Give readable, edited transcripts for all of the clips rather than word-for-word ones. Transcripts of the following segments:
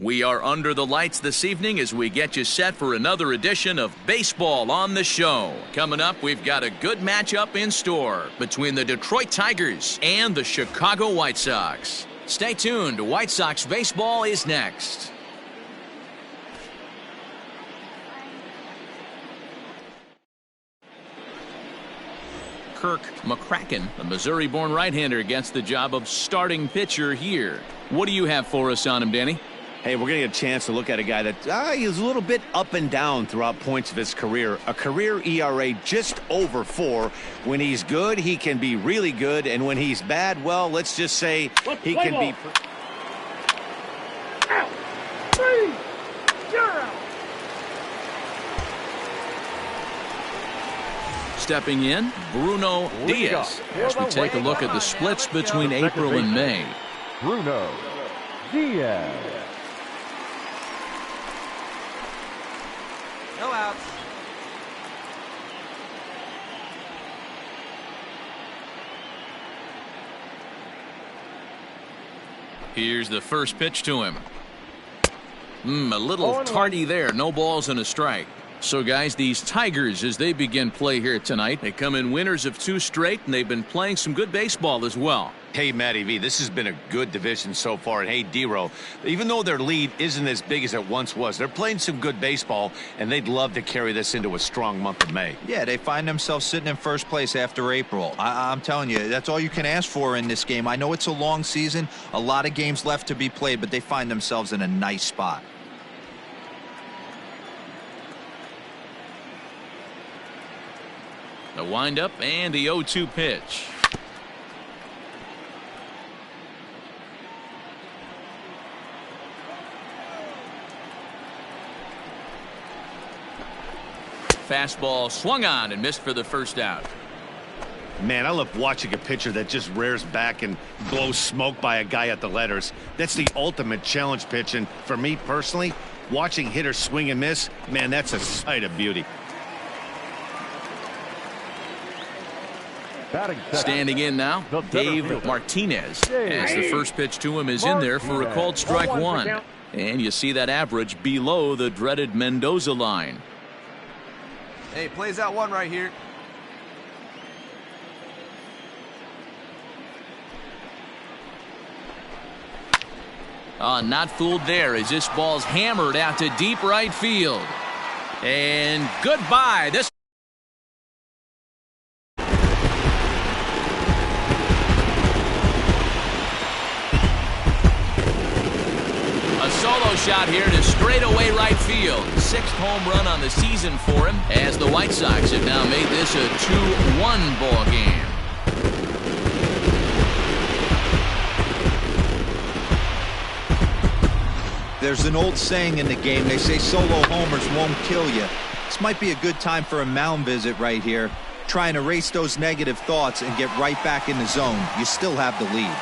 We are under the lights this evening as we get you set for another edition of Baseball on the Show. Coming up, we've got a good matchup in store between the Detroit Tigers and the Chicago White Sox. Stay tuned. White Sox baseball is next. Kirk McCracken, the Missouri-born right-hander, gets the job of starting pitcher here. What do you have for us on him, Danny? Hey, we're going to get a chance to look at a guy that he's a little bit up and down throughout points of his career. A career ERA just over 4. When he's good, he can be really good. And when he's bad, well, let's just say he can be... Out. 3-0. Stepping in, Bruno Diaz, as we take a look at the splits between April and May. Bruno Diaz. No outs. Here's the first pitch to him. A little tardy there. No balls and a strike. So, guys, these Tigers, as they begin play here tonight, they come in winners of 2 straight, and they've been playing some good baseball as well. Hey, Matty V, this has been a good division so far. And hey, D-Row, even though their lead isn't as big as it once was, they're playing some good baseball, and they'd love to carry this into a strong month of May. Yeah, they find themselves sitting in first place after April. I'm telling you, that's all you can ask for in this game. I know it's a long season, a lot of games left to be played, but they find themselves in a nice spot. The windup and the 0-2 pitch. Fastball swung on and missed for the first out. Man, I love watching a pitcher that just rears back and blows smoke by a guy at the letters. That's the ultimate challenge pitch, and for me personally, watching hitters swing and miss, man, that's a sight of beauty. Standing in now, Dave Martinez, as the first pitch to him is in there for a called strike 1. And you see that average below the dreaded Mendoza line. Hey, plays out 1 right here. Not fooled there as this ball's hammered out to deep right field. And goodbye. This solo shot here to straightaway right field. 6th home run on the season for him, as the White Sox have now made this a 2-1 ball game. There's an old saying in the game. They say solo homers won't kill you. This might be a good time for a mound visit right here. Try and erase those negative thoughts and get right back in the zone. You still have the lead.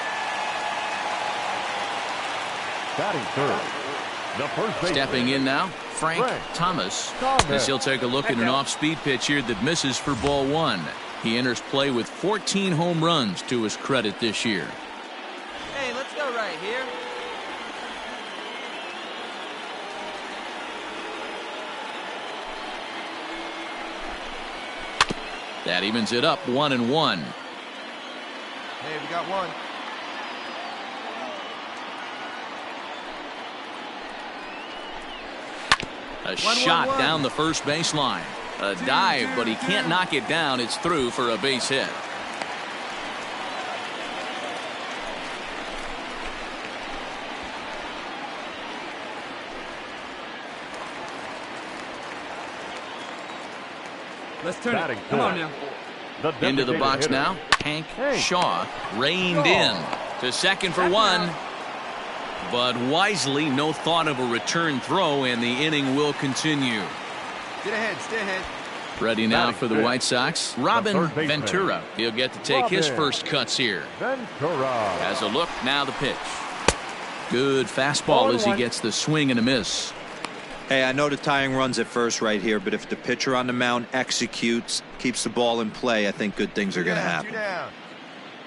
Batting third, the first baseman. Stepping in now, Frank Thomas, as he'll take a look at an off-speed pitch here that misses for ball 1. He enters play with 14 home runs to his credit this year. Hey, let's go right here. That evens it up 1-1. Hey, we got 1. A shot down the first baseline. A dive, but he can't knock it down. It's through for a base hit. Let's turn it. Come on now. Into the box now. Hank Shaw reined in to second for 1. But wisely, no thought of a return throw, and the inning will continue. Get ahead, stay ahead. Ready now for the White Sox, Robin Ventura. He'll get to take his first cuts here. Ventura has a look, now the pitch. Good fastball as he gets the swing and a miss. Hey, I know the tying runs at first right here, but if the pitcher on the mound executes, keeps the ball in play, I think good things are going to happen.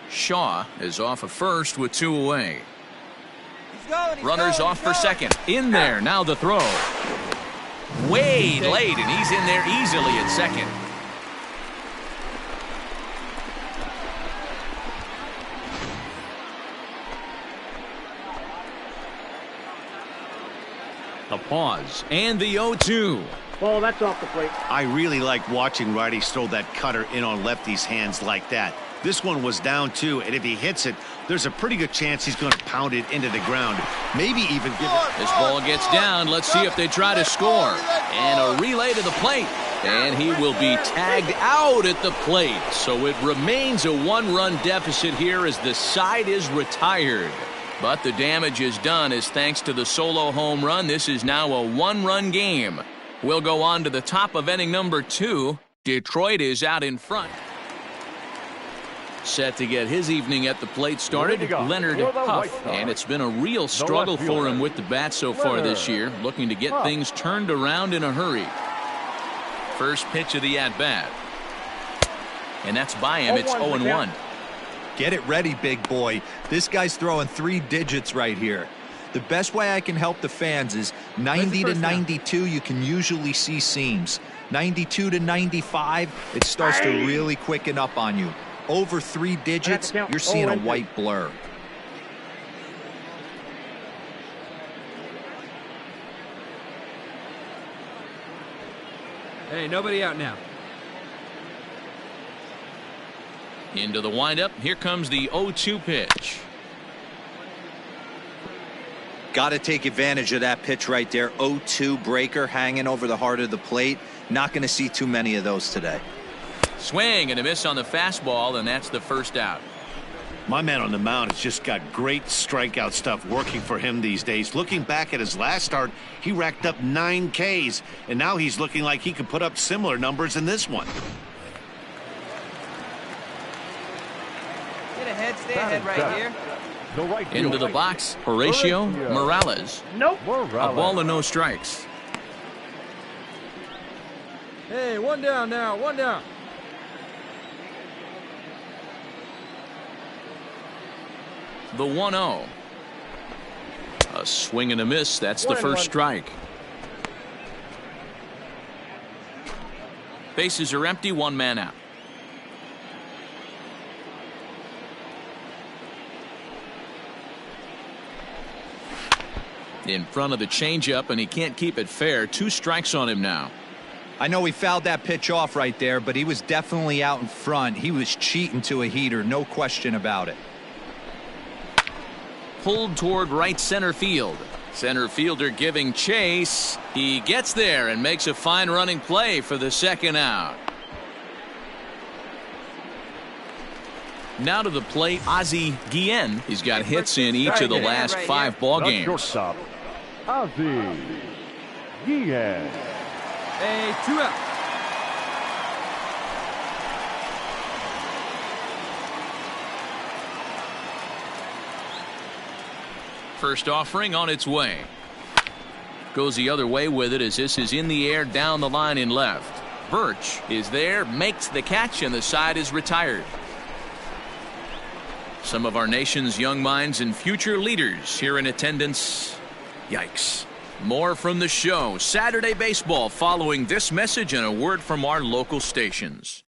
Shaw is off at first with 2 away. He's going. Runners off for second. In there. Now the throw. Way late, and he's in there easily at second. The pause and the 0-2. Ball, that's off the plate. I really like watching righties throw that cutter in on lefties' hands like that. This one was down 2, and if he hits it, there's a pretty good chance he's going to pound it into the ground. Maybe even give it. This ball gets down. Let's see if they try to score. And a relay to the plate. And he will be tagged out at the plate. So it remains a 1-run deficit here as the side is retired. But the damage is done as thanks to the solo home run, this is now a 1-run game. We'll go on to the top of inning number 2. Detroit is out in front. Set to get his evening at the plate started, Leonard Huff. And it's been a real struggle for him with the bat so far this year, looking to get things turned around in a hurry. First pitch of the at-bat. And that's by him. It's 0-1. Get it ready, big boy. This guy's throwing 3 digits right here. The best way I can help the fans is 90 to 92, you can usually see seams. 92 to 95, it starts to really quicken up on you. Over 3 digits, you're seeing a white blur. Hey, nobody out now. Into the windup. Here comes the 0-2 pitch. Got to take advantage of that pitch right there. 0-2 breaker hanging over the heart of the plate. Not going to see too many of those today. Swing and a miss on the fastball, and that's the first out. My man on the mound has just got great strikeout stuff working for him these days. Looking back at his last start, he racked up 9 Ks, and now he's looking like he could put up similar numbers in this one. Get ahead, stay ahead right here. The right Into field. the box, Horatio Morales. Nope. A ball and no strikes. Hey, 1 down now, 1 down. The 1-0. A swing and a miss. That's the first strike. Bases are empty. 1 man out. In front of the changeup, and he can't keep it fair. 2 strikes on him now. I know he fouled that pitch off right there, but he was definitely out in front. He was cheating to a heater, no question about it. Pulled toward right center field. Center fielder giving chase. He gets there and makes a fine running play for the second out. Now to the plate, Ozzie Guillen. He's got hits in each of the last 5 ball games. Shortstop, Ozzie Guillen. Hey, 2 out. First offering on its way. Goes the other way with it as this is in the air down the line in left. Birch is there, makes the catch, and the side is retired. Some of our nation's young minds and future leaders here in attendance. Yikes. More from the show. Saturday baseball following this message and a word from our local stations.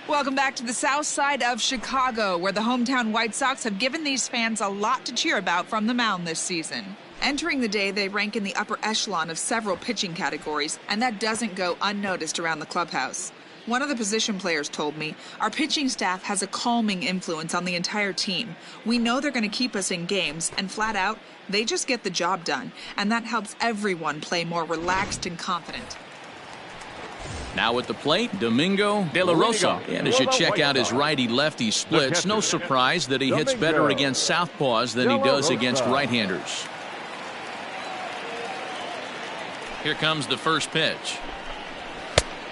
Welcome back to the south side of Chicago, where the hometown White Sox have given these fans a lot to cheer about from the mound this season. Entering the day, they rank in the upper echelon of several pitching categories, and that doesn't go unnoticed around the clubhouse. One of the position players told me, our pitching staff has a calming influence on the entire team. We know they're going to keep us in games, and flat out, they just get the job done, and that helps everyone play more relaxed and confident. Now at the plate, Domingo De La Rosa. And as you check out his righty-lefty splits, no surprise that he hits better against southpaws than he does against right-handers. Here comes the first pitch.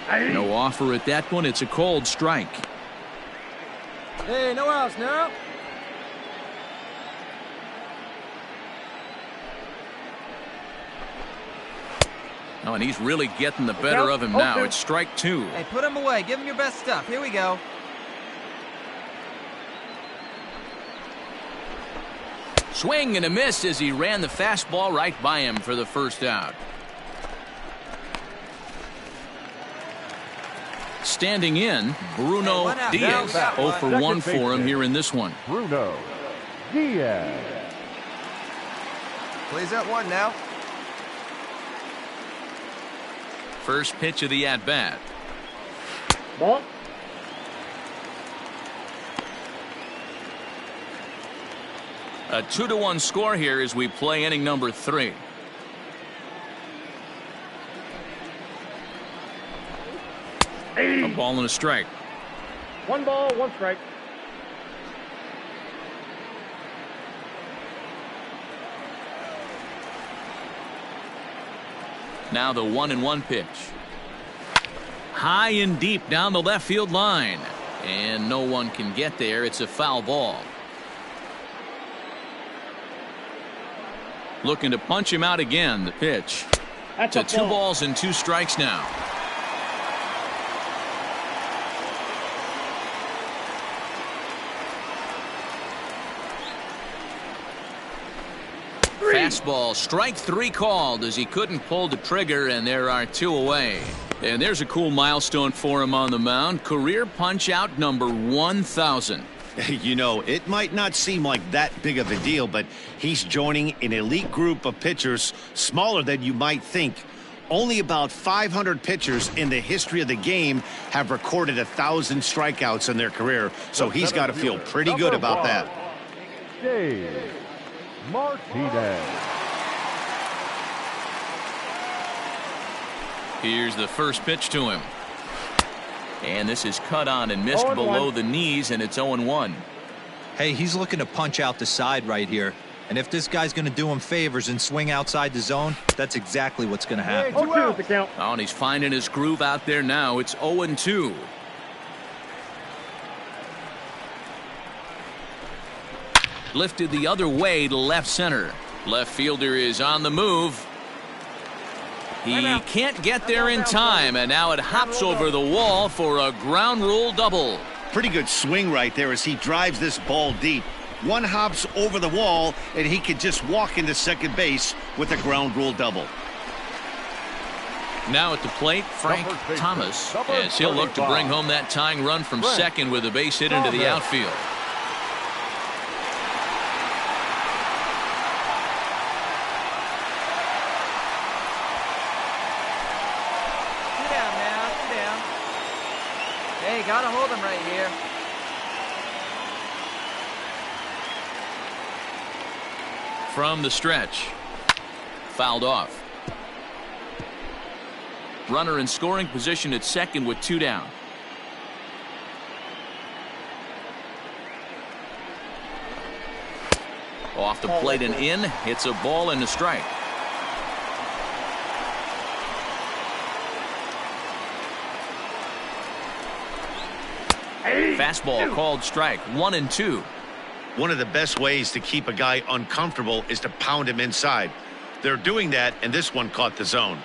No offer at that one. It's a cold strike. Hey, no outs now. Oh, and he's really getting the better of him now. It's strike 2. Hey, put him away. Give him your best stuff. Here we go. Swing and a miss as he ran the fastball right by him for the first out. Standing in, Bruno Diaz. 0 for 1 for him here in this one. Bruno Diaz. Plays at 1 now. First pitch of the at-bat. Ball. A 2-1 score here as we play inning number 3. A ball and a strike. 1 ball, 1 strike. Now the 1-1 pitch. High and deep down the left field line. And no one can get there. It's a foul ball. Looking to punch him out again. The pitch. That's to a 2 ball. balls and 2 strikes now. Fastball, strike 3 called as he couldn't pull the trigger, and there are 2 away. And there's a cool milestone for him on the mound. Career punch out number 1,000. You know, it might not seem like that big of a deal, but he's joining an elite group of pitchers smaller than you might think. Only about 500 pitchers in the history of the game have recorded 1,000 strikeouts in their career, so he's got to feel pretty good about that. Dave Martinez. Here's the first pitch to him. And this is cut on and missed below the knees, and it's 0-1. Hey, he's looking to punch out the side right here. And if this guy's going to do him favors and swing outside the zone, that's exactly what's going to happen. Oh, and he's finding his groove out there now. It's 0-2. Lifted the other way to left center. Left fielder is on the move. He can't get there in time, and now it hops over the wall for a ground rule double. Pretty good swing right there as he drives this ball deep. One hops over the wall, and he can just walk into second base with a ground rule double. Now at the plate, Frank Thomas, as he'll look to bring home that tying run from second with a base hit into the outfield. Hey, gotta hold him right here. From the stretch. Fouled off. Runner in scoring position at second with 2 down. Off the plate and in. It's a ball and a strike. Fastball called strike. 1-2. One of the best ways to keep a guy uncomfortable is to pound him inside. They're doing that, and this one caught the zone.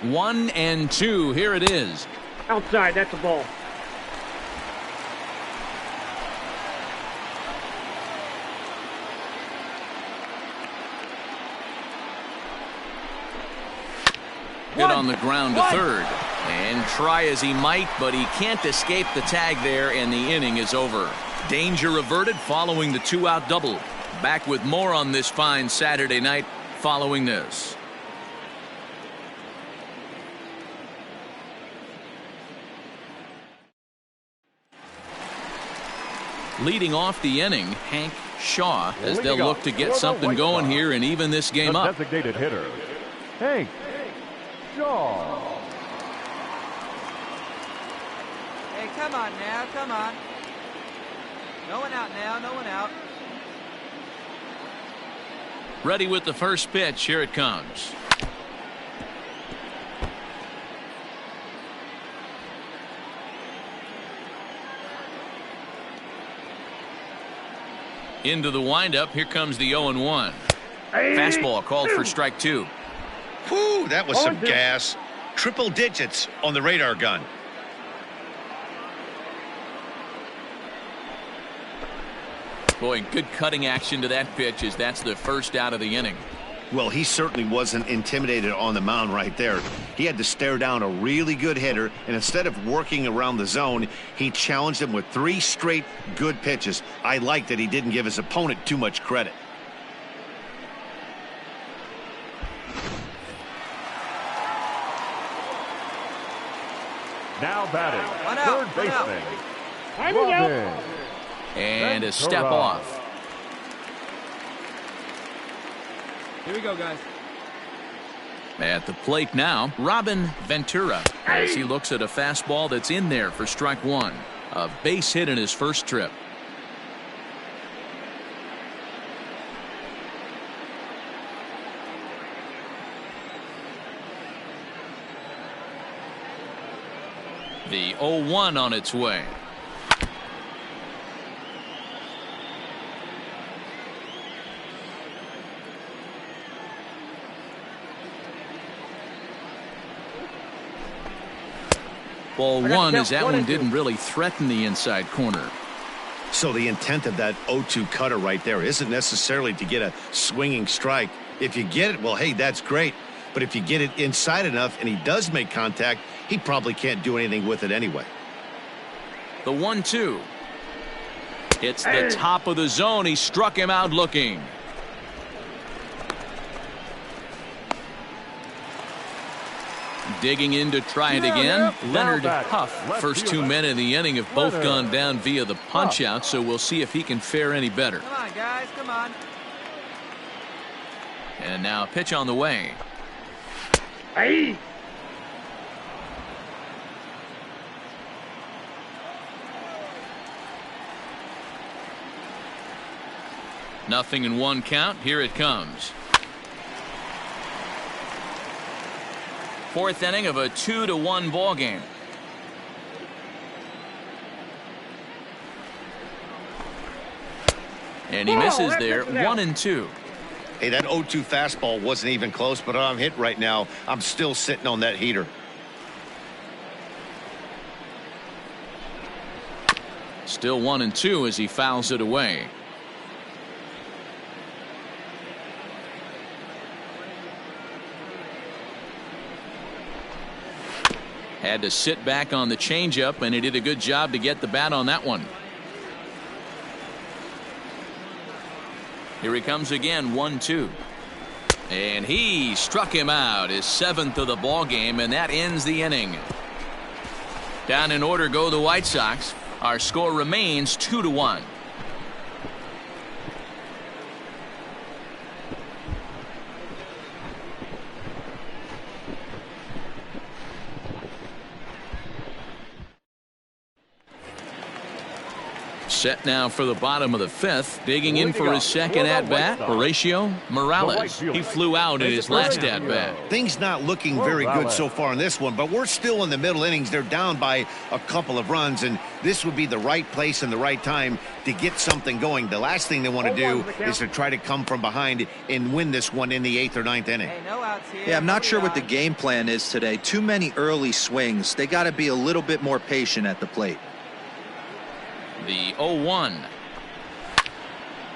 One and 2. Here it is. Outside, that's a ball. Hit on the ground to third. And try as he might, but he can't escape the tag there, and the inning is over. Danger averted following the 2-out double. Back with more on this fine Saturday night following this. Leading off the inning, Hank Shaw, as they'll look to get something going here and even this game up. Designated hitter, Hank Shaw. Hey, come on now, come on. No one out now, no one out. Ready with the first pitch. Here it comes. Into the windup. Here comes the 0-1. Fastball called for strike 2. Whew, that was some gas. Triple digits on the radar gun. Boy, good cutting action to that pitch as that's the first out of the inning. Well, he certainly wasn't intimidated on the mound right there. He had to stare down a really good hitter, and instead of working around the zone, he challenged him with 3 straight good pitches. I like that he didn't give his opponent too much credit. Now batting, third baseman, Robin. And a step off. Here we go, guys. At the plate now, Robin Ventura, as he looks at a fastball that's in there for strike 1. A base hit in his first trip. The 0-1 on its way. Ball 1 as that one didn't really threaten the inside corner. So the intent of that 0-2 cutter right there isn't necessarily to get a swinging strike. If you get it, well, hey, that's great. But if you get it inside enough and he does make contact, he probably can't do anything with it anyway. The 1-2. It's the top of the zone. He struck him out looking. Digging in to try it again. Leonard Huff. First 2 men in the inning have both gone down via the punch out, so we'll see if he can fare any better. Come on, guys, come on. And now a pitch on the way. Hey! Nothing in 1 count. Here it comes. 4th inning of a 2-1 ball game. And he misses there. 1-2. Hey, that 0-2 fastball wasn't even close, but I'm hit right now. I'm still sitting on that heater. Still 1-2 as he fouls it away. Had to sit back on the changeup, and he did a good job to get the bat on that one. Here he comes again, 1-2. And he struck him out, his 7th of the ball game, and that ends the inning. Down in order go the White Sox. Our score remains 2-1. Set now for the bottom of the 5th. Digging in for his second at-bat, Horatio Morales. He flew out in his last at-bat. Things not looking very good so far in this one, but we're still in the middle innings. They're down by a couple of runs, and this would be the right place and the right time to get something going. The last thing they want to do is to try to come from behind and win this one in the 8th or 9th inning. Hey, no outs here. Yeah, I'm not sure what the game plan is today. Too many early swings. They got to be a little bit more patient at the plate. The 0-1.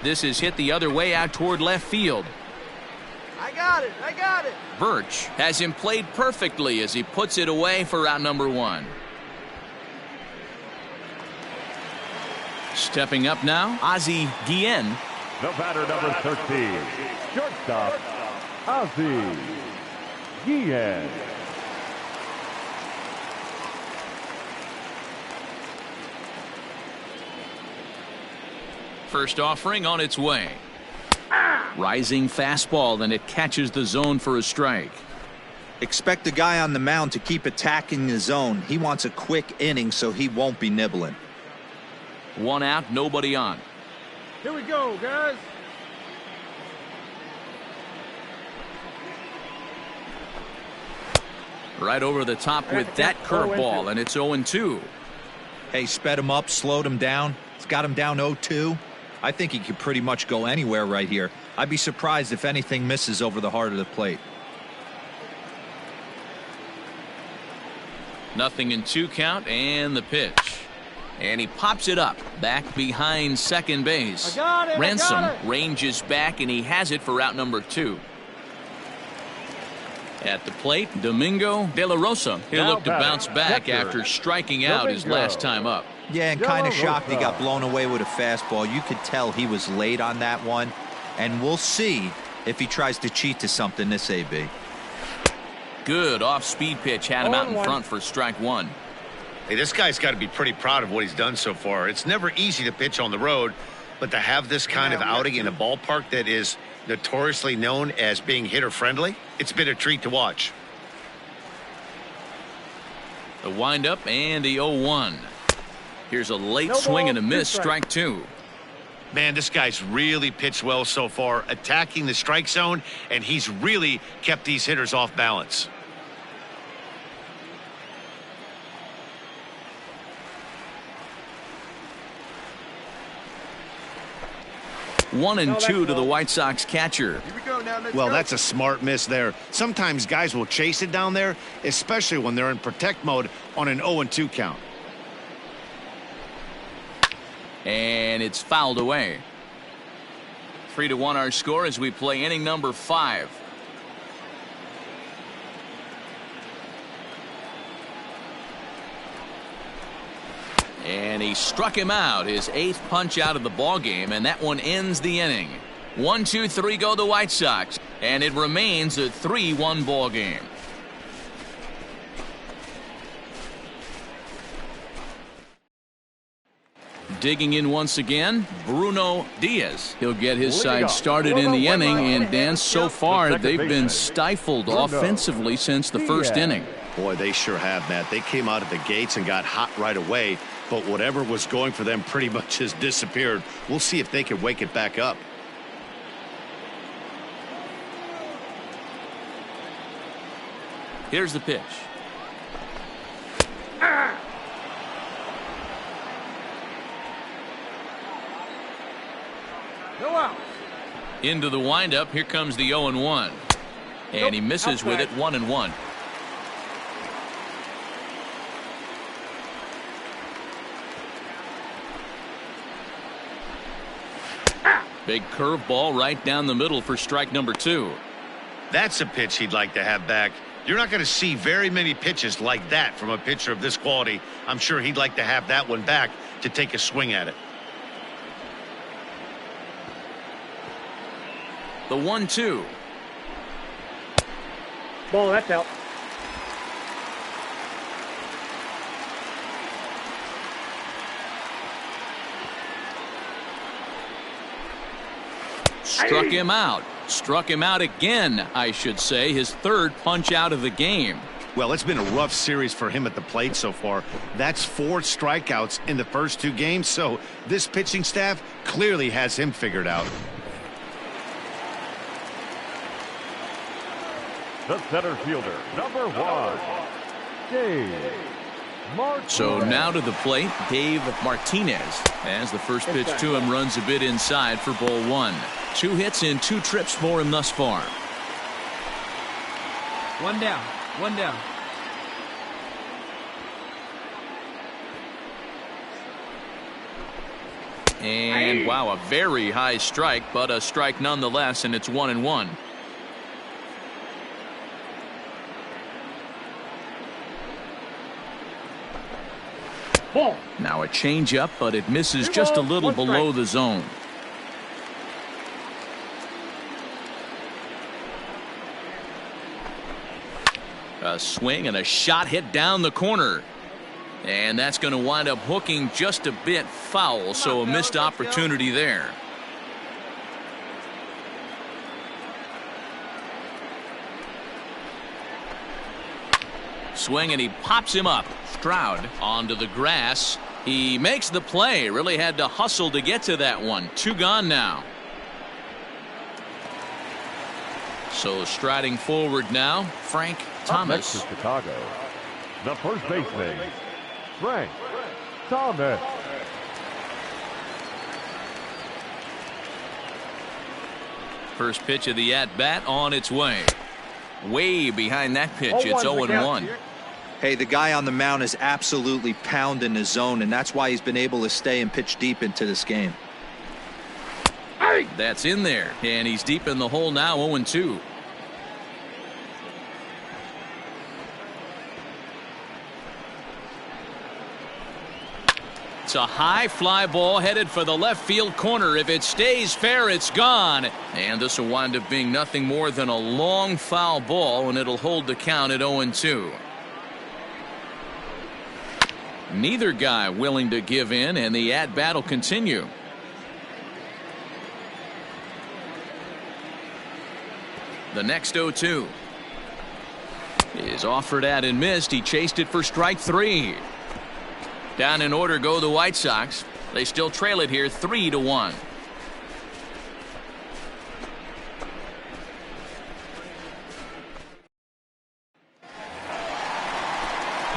This is hit the other way out toward left field. I got it. I got it. Birch has him played perfectly as he puts it away for out number 1. Stepping up now, Ozzie Guillen. The batter, number 13, shortstop, Ozzie Guillen. First offering on its way. Rising fastball, and it catches the zone for a strike. Expect the guy on the mound to keep attacking the zone. He wants a quick inning, so he won't be nibbling. 1 out, nobody on. Here we go, guys. Right over the top with that curveball, and it's 0-2. Hey, sped him up, slowed him down. It's got him down 0-2. I think he could pretty much go anywhere right here. I'd be surprised if anything misses over the heart of the plate. Nothing in 2 count, and the pitch. And he pops it up back behind second base. Ransom ranges back, and he has it for out number 2. At the plate, Domingo De La Rosa. He'll look to bounce back after striking out his last time up. Yeah, and kind of shocked he got blown away with a fastball. You could tell he was late on that one. And we'll see if he tries to cheat to something this AB. Good off-speed pitch had him out in front for strike 1. Hey, this guy's got to be pretty proud of what he's done so far. It's never easy to pitch on the road, but to have this kind of outing in a ballpark that is notoriously known as being hitter-friendly, it's been a treat to watch. The windup and the 0-1. Here's a late swing and a miss, strike 2. Man, this guy's really pitched well so far, attacking the strike zone, and he's really kept these hitters off balance. One and two to the White Sox catcher. Here we go now. Well, that's a smart miss there. Sometimes guys will chase it down there, especially when they're in protect mode on an 0-2 count. And it's fouled away. 3-1 our score as we play inning number 5. And he struck him out, his 8th punch out of the ball game, and that one ends the inning. 1-2-3 go the White Sox, and it remains a 3-1 ball game. Digging in once again, Bruno Diaz. He'll get his side started in the inning, and Dan, so far they've been stifled offensively since the first inning. Boy, they sure have, Matt. They came out of the gates and got hot right away, but whatever was going for them pretty much has disappeared. We'll see if they can wake it back up. Here's the pitch. No outs. Into the windup. Here comes the 0-1. And he misses with it, 1-1. Big curveball right down the middle for strike number 2. That's a pitch he'd like to have back. You're not going to see very many pitches like that from a pitcher of this quality. I'm sure he'd like to have that one back to take a swing at it. The 1-2. Ball, that's out. Struck him out. Struck him out again, I should say. His 3rd punch out of the game. Well, it's been a rough series for him at the plate so far. That's 4 strikeouts in the first 2 games, so this pitching staff clearly has him figured out. The center fielder, number 1, Dave Martinez. So now to the plate, Dave Martinez. As the first pitch to him runs a bit inside for ball 1. 2 hits in 2 trips for him thus far. 1 down. 1 down. And wow, a very high strike, but a strike nonetheless, and it's 1-1. Ball. Now a changeup, but it misses just a little below the zone. A swing and a shot hit down the corner. And that's going to wind up hooking just a bit foul, so a missed opportunity there. Swing, and he pops him up. Stroud onto the grass. He makes the play. Really had to hustle to get to that one. 2 gone now. So striding forward now, Frank Thomas. Up next to Chicago, the first baseman, Frank Thomas. First pitch of the at-bat on its way. Way behind that pitch. It's 0-1. Hey, the guy on the mound is absolutely pounding the zone, and that's why he's been able to stay and pitch deep into this game. That's in there, and he's deep in the hole now, 0-2. It's a high fly ball headed for the left field corner. If it stays fair, it's gone. And this will wind up being nothing more than a long foul ball, and it'll hold the count at 0-2. Neither guy willing to give in, and the at-bat will continue. The next 0-2 is offered at and missed. He chased it for strike 3. Down in order go the White Sox. They still trail it here 3-1.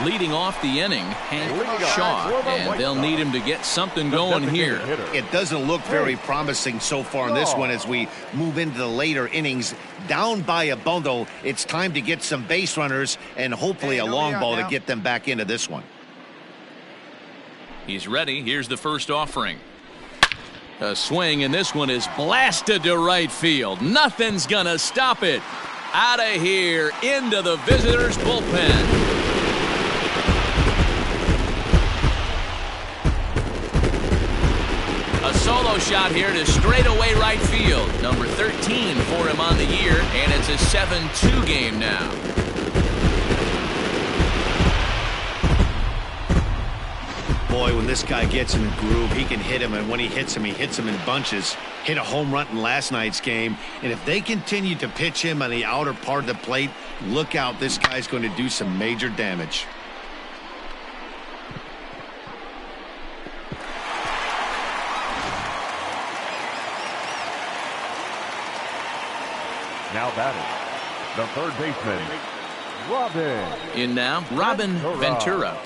Leading off the inning, Hank Shaw, and they'll need him to get something going here. It doesn't look very promising so far in this one as we move into the later innings. Down by a bundle, it's time to get some base runners and hopefully a long ball to get them back into this one. He's ready. Here's the first offering. A swing, and this one is blasted to right field. Nothing's gonna stop it. Out of here into the visitors' bullpen. A solo shot here to straightaway right field. Number 13 for him on the year, and it's a 7-2 game now. Boy, when this guy gets in the groove, he can hit him, and when he hits him in bunches. Hit a home run in last night's game, and if they continue to pitch him on the outer part of the plate, look out, this guy's going to do some major damage. Now batting, the third baseman, Robin. In now, Robin Ventura,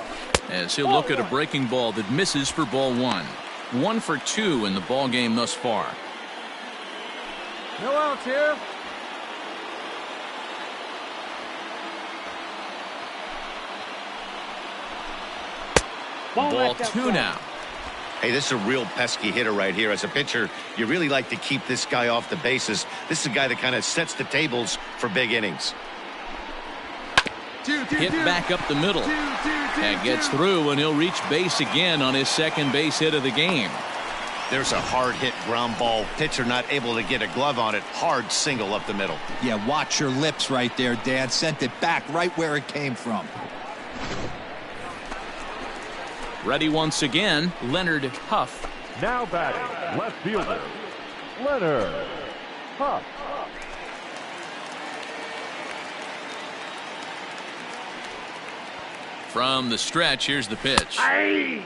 as he'll look at a breaking ball that misses for ball 1. 1 for 2 in the ball game thus far. No outs here. Ball 2 now. Hey, this is a real pesky hitter right here. As a pitcher, you really like to keep this guy off the bases. This is a guy that kind of sets the tables for big innings. Hit back up the middle. And gets through, and he'll reach base again on his second base hit of the game. There's a hard hit ground ball. Pitcher not able to get a glove on it. Hard single up the middle. Yeah, watch your lips right there, Dan. Sent it back right where it came from. Ready once again, Leonard Huff. Now batting, left fielder, Leonard Huff. From the stretch, here's the pitch. Hey,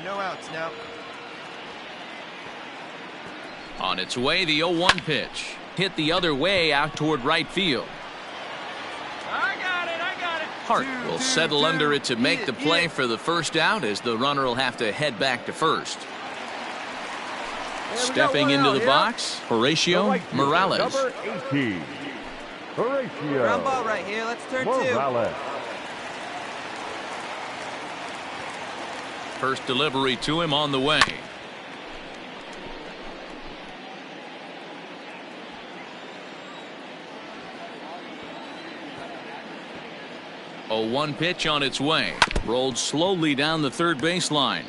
no outs now. On its way, the 0-1 pitch. Hit the other way out toward right field. I got it. Hart will settle under it to make the play for the first out, as the runner will have to head back to first. Stepping into the box, Horatio Morales. Number 18, Horatio Ground ball right here. Let's turn Morales. 2. First delivery to him on the way. A 1 pitch on its way. Rolled slowly down the third baseline.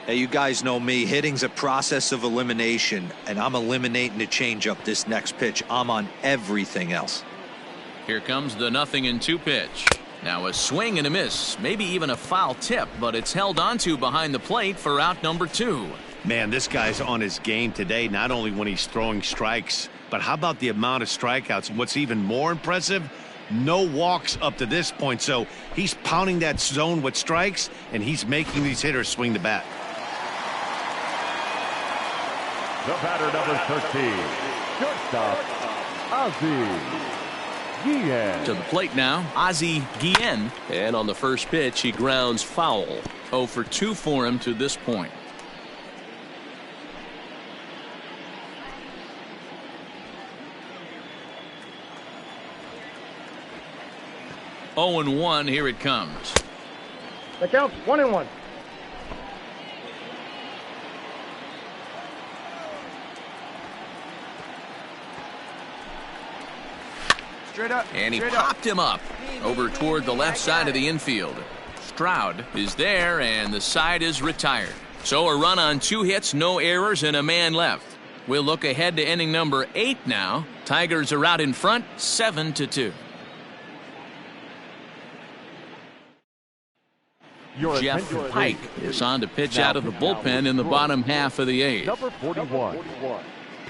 Hey, you guys know me. Hitting's a process of elimination, and I'm eliminating the changeup this next pitch. I'm on everything else. Here comes the 0-2 pitch. Now a swing and a miss. Maybe even a foul tip, but it's held onto behind the plate for out number 2. Man, this guy's on his game today, not only when he's throwing strikes, but how about the amount of strikeouts? And what's even more impressive, no walks up to this point. So he's pounding that zone with strikes, and he's making these hitters swing the bat. The batter, number 13, shortstop, Ozzie Guillen. To the plate now, Ozzie Guillen. And on the first pitch, he grounds foul. 0 for 2 for him to this point. 0-1. Here it comes. That counts. 1-1. Straight up. And he straight popped him up Me, over me, toward the me, left I side got of the it. infield. Stroud is there, and the side is retired. So a run on 2 hits, no errors, and a man left. We'll look ahead to inning number 8 now. Tigers are out in front, 7-2. Jeff Pike is on to pitch out of the bullpen in the bottom half of the 8th. Number 41.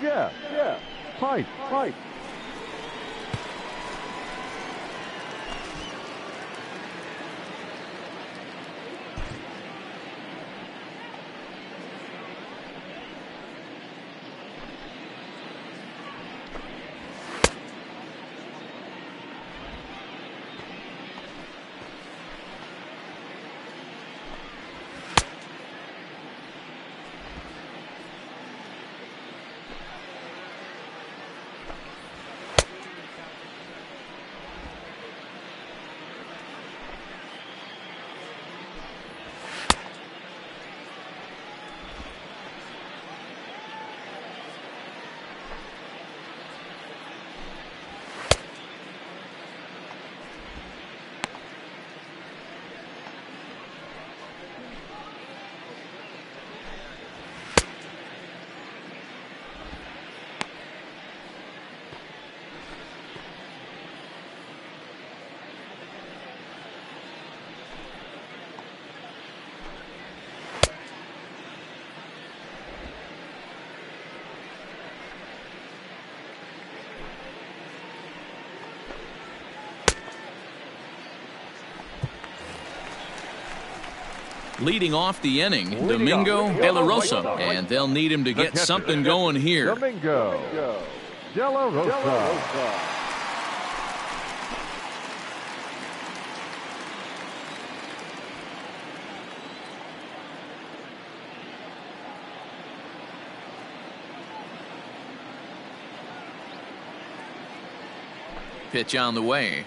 Yeah. Pike. Leading off the inning, Domingo De La Rosa, and they'll need him to get something going here. Domingo De La Rosa. Pitch on the way.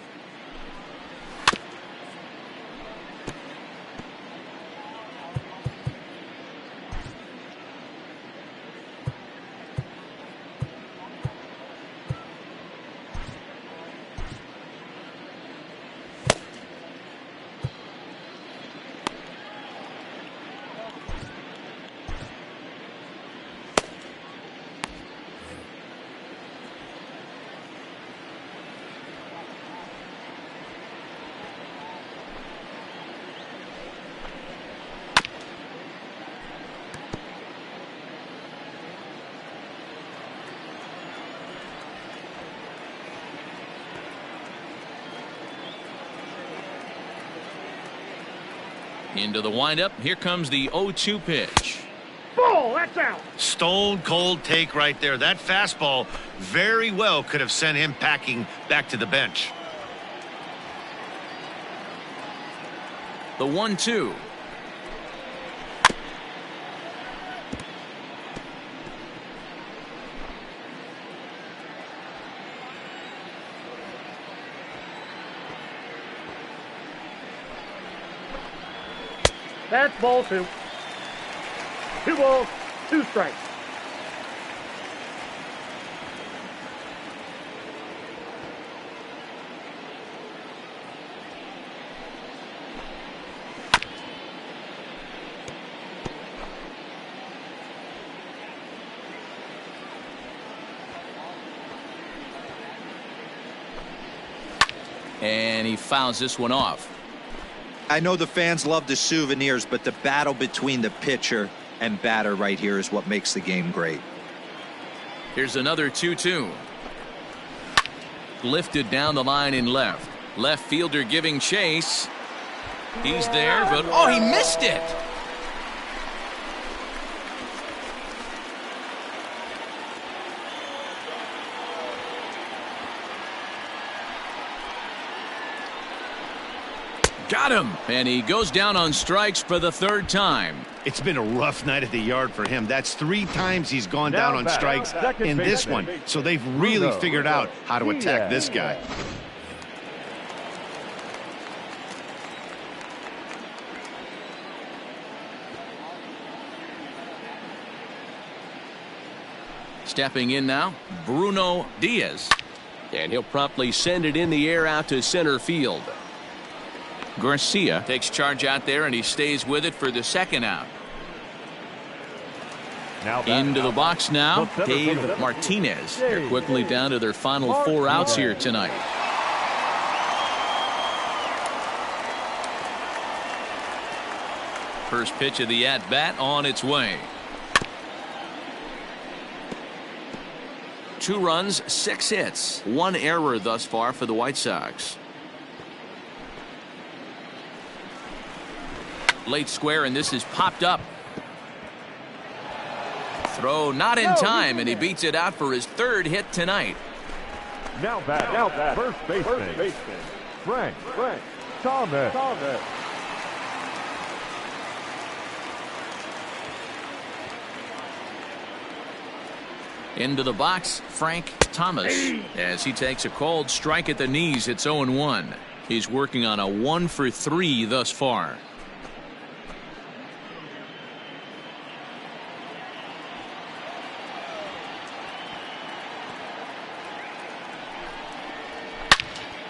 Into the windup. Here comes the 0-2 pitch. Ball, that's out. Stone cold take right there. That fastball very well could have sent him packing back to the bench. The 1-2. That's ball 2. 2 balls, 2 strikes. And he fouls this one off. I know the fans love the souvenirs, but the battle between the pitcher and batter right here is what makes the game great. Here's another 2-2. Lifted down the line in left. Left fielder giving chase. He's there, but oh, he missed it. Got him, and he goes down on strikes for the 3rd time. It's been a rough night at the yard for him. That's 3 times he's gone down on strikes in this one. So they've really figured out how to attack this guy. Stepping in now, Bruno Diaz. And he'll promptly send it in the air out to center field. Garcia takes charge out there, and he stays with it for the second out. Into the box now, Dave Martinez. They're quickly down to their final 4 outs here tonight. First pitch of the at-bat on its way. 2 runs, 6 hits, 1 error thus far for the White Sox. Late square, and this is popped up. Throw not in time, and he beats it out for his 3rd hit tonight. Now back, first baseman, Frank Thomas. Into the box, Frank Thomas, as he takes a cold strike at the knees. It's 0-1. He's working on a 1 for 3 thus far.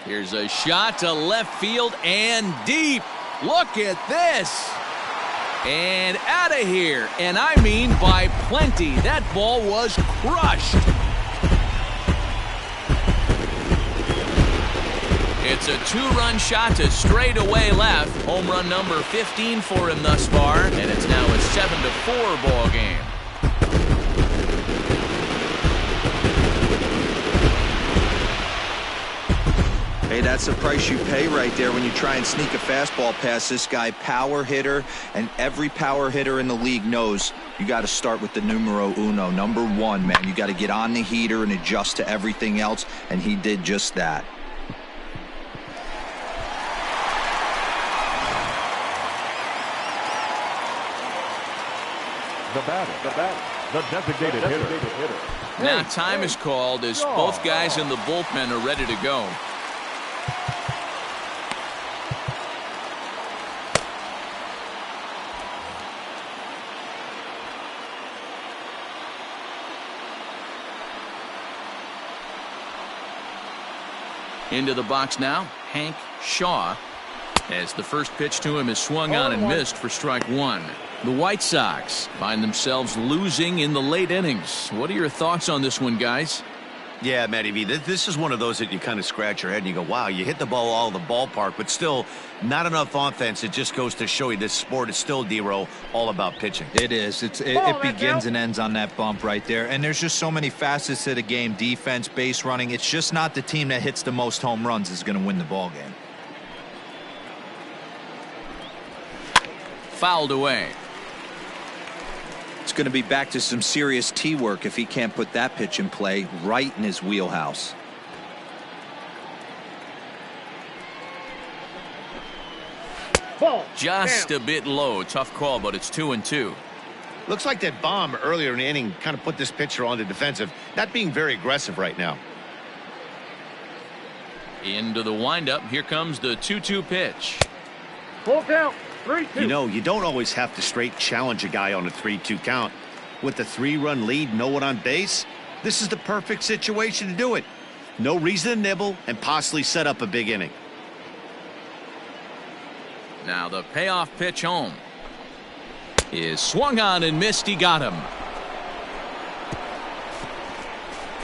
Here's a shot to left field and deep. Look at this. And out of here. And I mean by plenty. That ball was crushed. It's a 2-run shot to straightaway left. Home run number 15 for him thus far. And it's now a 7-4 ball game. Hey, that's the price you pay right there when you try and sneak a fastball past this guy. Power hitter, and every power hitter in the league knows you got to start with the numero uno, number 1, man. You got to get on the heater and adjust to everything else, and he did just that. The designated hitter. Now time is called as both guys in the bullpen are ready to go. Into the box now, Hank Shaw, as the first pitch to him is swung on and missed for strike 1. The White Sox find themselves losing in the late innings. What are your thoughts on this one, guys? Yeah, Matty V, this is one of those that you kind of scratch your head and you go, wow, you hit the ball all of the ballpark, but still not enough offense. It just goes to show you this sport is still, D-Row, all about pitching. It is. It begins and ends on that bump right there. And there's just so many facets to the game. Defense, base running. It's just not the team that hits the most home runs is going to win the ball game. Fouled away. It's going to be back to some serious tee work if he can't put that pitch in play right in his wheelhouse. Ball. Just a bit low. Tough call, but it's 2-2. Looks like that bomb earlier in the inning kind of put this pitcher on the defensive, not being very aggressive right now. Into the windup. Here comes the 2-2 pitch. Full count. 3-2. You know, you don't always have to straight challenge a guy on a 3-2 count. With the 3-run lead, no one on base, this is the perfect situation to do it. No reason to nibble and possibly set up a big inning. Now the payoff pitch home is swung on and missed. He got him.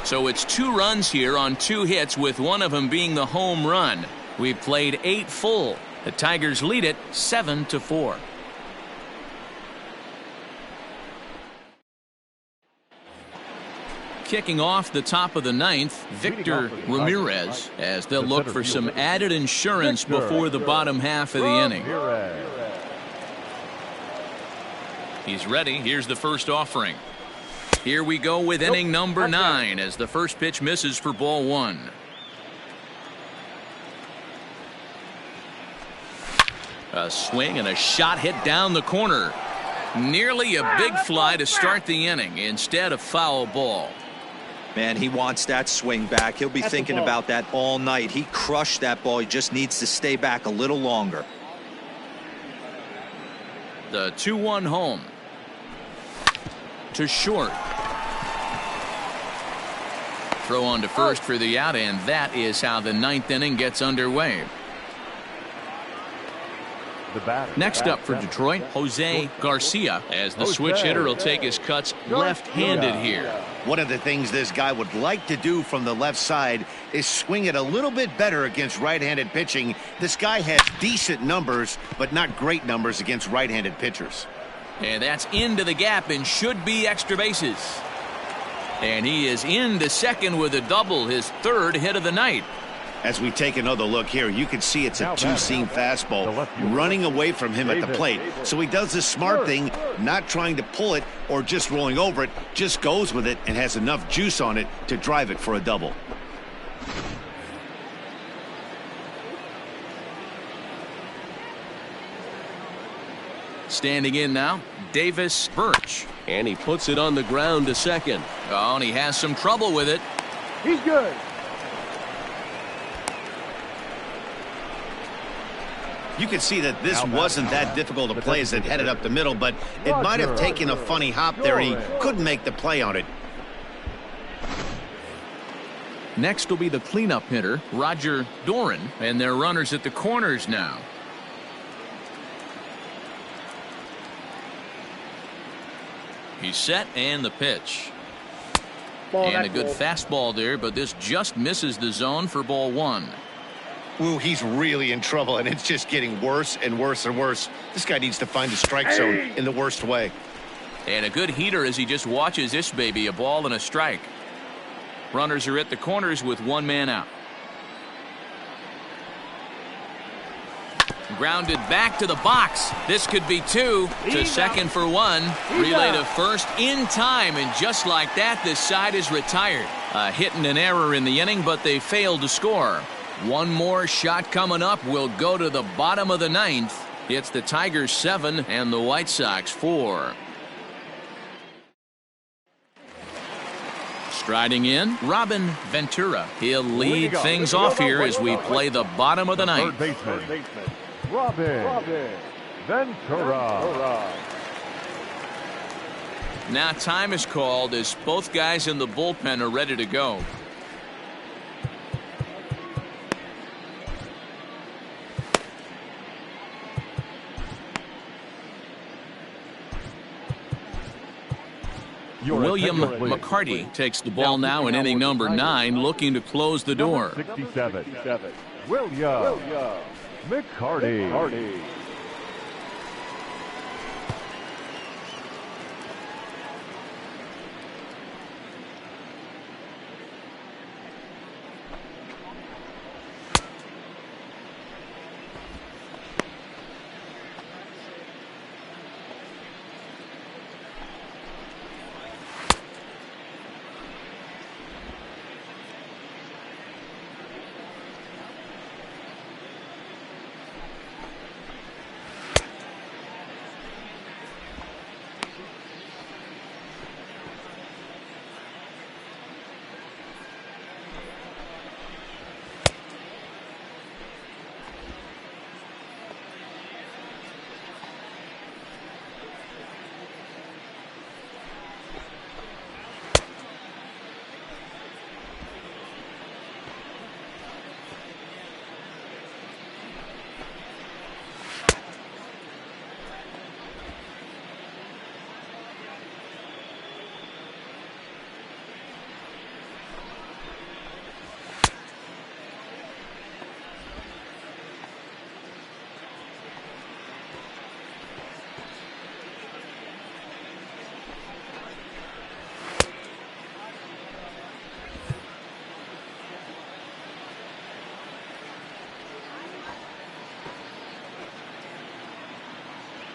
So it's 2 runs here on 2 hits, with one of them being the home run. We've played 8 full. The Tigers lead it 7-4. Kicking off the top of the 9th, Victor Ramirez, as they'll look for some added insurance before the bottom half of the inning. He's ready. Here's the first offering. Here we go with inning number 9 as the first pitch misses for ball 1. A swing and a shot hit down the corner. Nearly a big fly to start the inning instead of foul ball. Man, he wants that swing back. He'll be thinking about that all night. He crushed that ball. He just needs to stay back a little longer. The 2-1 home. To short. Throw on to first for the out, and that is how the ninth inning gets underway. Next up for Detroit, Jose Garcia, as the switch hitter will take his cuts left-handed here. One of the things this guy would like to do from the left side is swing it a little bit better against right-handed pitching. This guy has decent numbers, but not great numbers against right-handed pitchers. And that's into the gap and should be extra bases. And he is into second with a double, his third hit of the night. As we take another look here, you can see it's a two-seam fastball running away from him at the plate. So he does the smart thing, not trying to pull it or just rolling over it, just goes with it and has enough juice on it to drive it for a double. Standing in now, Davis Birch. And he puts it on the ground to second. Oh, and he has some trouble with it. He's good. You can see that this wasn't that difficult a play as it headed up the middle, but it might have taken a funny hop there, and he couldn't make the play on it. Next will be the cleanup hitter, Roger Doran, and their runners at the corners now. He's set, and the pitch. And a good fastball there, but this just misses the zone for ball one. Ooh, he's really in trouble, and it's just getting worse and worse and worse. This guy needs to find the strike zone in the worst way. And a good heater as he just watches this baby, a ball and a strike. Runners are at the corners with one man out. Grounded back to the box. This could be two. To second for one. Relay to first in time, and just like that, this side is retired. A hit and an error in the inning, but they failed to score. One more shot coming up will go to the bottom of the ninth. It's the Tigers 7 and the White Sox 4. Striding in, Robin Ventura. He'll lead things off here as we play the bottom of the ninth. Robin Ventura. Now time is called as both guys in the bullpen are ready to go. William McCarty takes the ball now in inning number 9, looking to close the door. 67. William McCarty.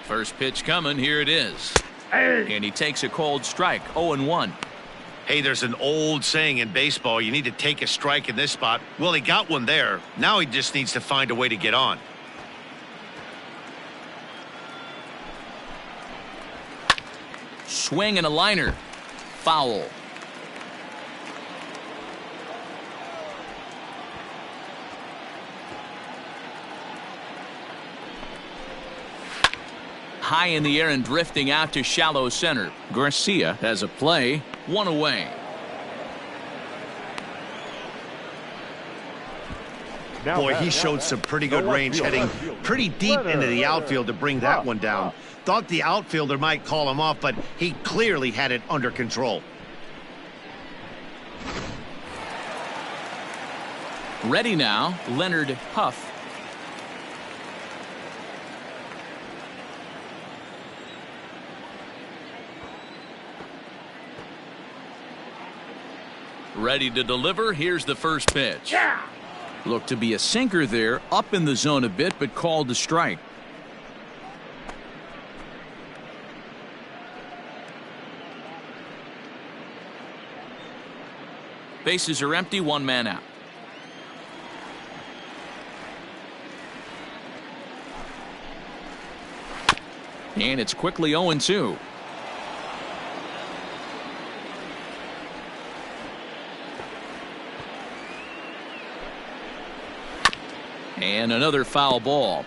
First pitch coming, here it is. And he takes a cold strike, 0-1. Hey, there's an old saying in baseball, you need to take a strike in this spot. Well, he got one there. Now he just needs to find a way to get on. Swing and a liner. Foul. High in the air and drifting out to shallow center. Garcia has a play, one away. Boy, he showed some pretty good range heading pretty deep into the outfield to bring that one down. Thought the outfielder might call him off, but he clearly had it under control. Ready now, Leonard Huff. Ready to deliver. Here's the first pitch. Looked to be a sinker there, up in the zone a bit, but called a strike. Bases are empty, one man out. And it's quickly 0-2. And another foul ball.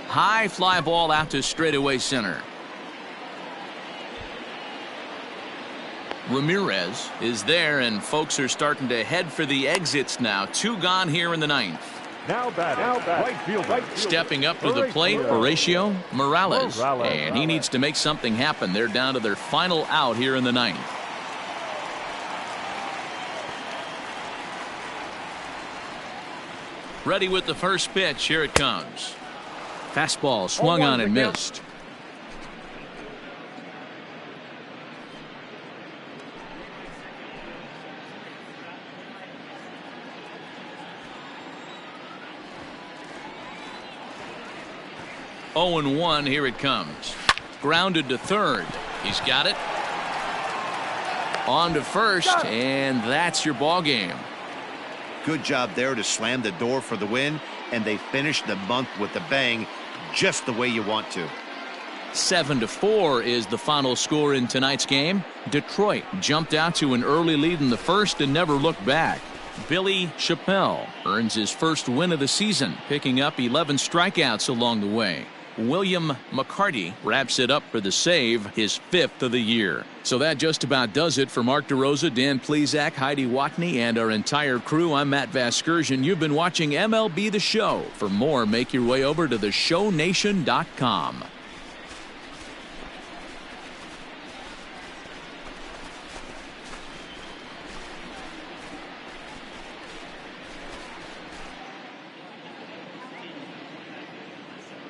High fly ball out to straightaway center. Ramirez is there, and folks are starting to head for the exits now. 2 gone here in the 9th. Now batting, right fielder. Stepping up to the plate, Horatio Morales. And he needs to make something happen. They're down to their final out here in the 9th. Ready with the first pitch. Here it comes. Fastball swung on and missed. Oh, 0-1. Here it comes. Grounded to third. He's got it. On to first, and that's your ball game. Good job there to slam the door for the win, and they finished the month with a bang, just the way you want to. 7-4 is the final score in tonight's game. Detroit jumped out to an early lead in the first and never looked back. Billy Chappelle earns his first win of the season, picking up 11 strikeouts along the way. William McCarty wraps it up for the save, his 5th of the year. So that just about does it for Mark DeRosa, Dan Plesac, Heidi Watney, and our entire crew. I'm Matt Vasgersian. You've been watching MLB The Show. For more, make your way over to theshownation.com.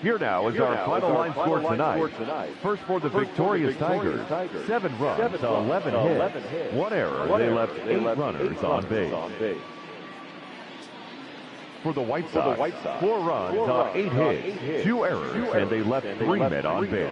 Here now is our final line score tonight. First for the victorious Tigers, 7 runs, 11 hits, 1 error. They left 8 runners on base. For the White Sox, 4 runs, 8 hits, 2 errors, and they left 3 men on base.